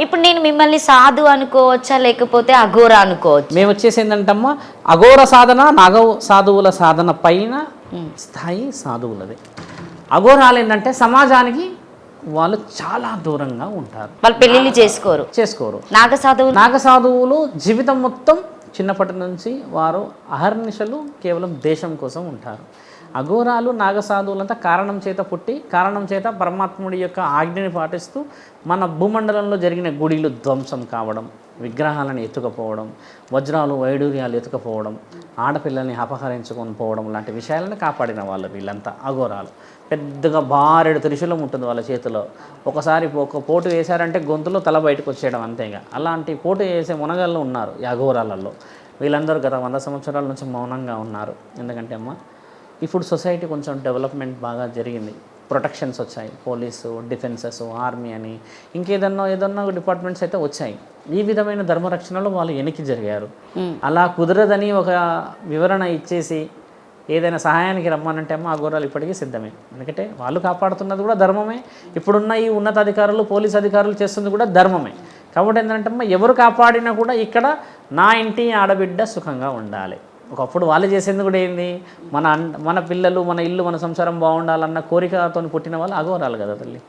ఇప్పుడు నేను మిమ్మల్ని సాధు అనుకోవచ్చా లేకపోతే అఘోరా అనుకోవచ్చు? మేము వచ్చేసి ఏంటంటమ్మా, అఘోర సాధన నాగ సాధువుల సాధన పైన స్థాయి సాధువులది. అఘోరాలు ఏంటంటే సమాజానికి వాళ్ళు చాలా దూరంగా ఉంటారు. వాళ్ళు పెళ్ళిళ్ళు చేసుకోరు. నాగసాధువులు జీవితం మొత్తం చిన్నప్పటి నుంచి వారు అహర్నిశలు కేవలం దేశం కోసం ఉంటారు. అఘోరాలు నాగసాధువులంతా కారణం చేత పుట్టి కారణం చేత పరమాత్ముడి యొక్క ఆజ్ఞని పాటిస్తూ మన భూమండలంలో జరిగిన గుడిలు ధ్వంసం కావడం, విగ్రహాలను ఎత్తుకపోవడం, వజ్రాలు వైడూర్యాలు ఎత్తుకపోవడం, ఆడపిల్లల్ని అపహరించుకొని పోవడం లాంటి విషయాలను కాపాడిన వాళ్ళు వీళ్ళంతా అఘోరాలు. పెద్దగా భారెడు త్రిశూలం ఉంటుంది వాళ్ళ చేతిలో. ఒకసారి ఒక పోటు వేశారంటే గొంతులో తల బయటకు వచ్చేయడం అంతేగా. అలాంటి పోటు వేసే మునగాళ్ళు ఉన్నారు ఈ అఘోరాలలో. వీళ్ళందరూ గత 100 సంవత్సరాల నుంచి మౌనంగా ఉన్నారు. ఎందుకంటే అమ్మ, ఇప్పుడు సొసైటీ కొంచెం డెవలప్మెంట్ బాగా జరిగింది. ప్రొటెక్షన్స్ వచ్చాయి, పోలీసు, డిఫెన్సెస్, ఆర్మీ అని ఏదన్నా డిపార్ట్మెంట్స్ అయితే వచ్చాయి. ఈ విధమైన ధర్మరక్షణలో వాళ్ళు వెనక్కి జరిగారు. అలా కుదరదని ఒక వివరణ ఇచ్చేసి ఏదైనా సహాయానికి రమ్మనంటే అమ్మ అఘోరాలు ఇప్పటికీ సిద్ధమే. ఎందుకంటే వాళ్ళు కాపాడుతున్నది కూడా ధర్మమే, ఇప్పుడున్న ఈ ఉన్నతాధికారులు పోలీస్ అధికారులు చేస్తుంది కూడా ధర్మమే. కాబట్టి ఏంటంటే అమ్మ, ఎవరు కాపాడినా కూడా ఇక్కడ నా ఇంటి ఆడబిడ్డ సుఖంగా ఉండాలి. ఒకప్పుడు వాళ్ళు చేసేది కూడా ఏంది, మన పిల్లలు, మన ఇల్లు, మన సంసారం బాగుండాలన్న కోరికతో పుట్టిన వాళ్ళు అఘోరాలు కదా తల్లి.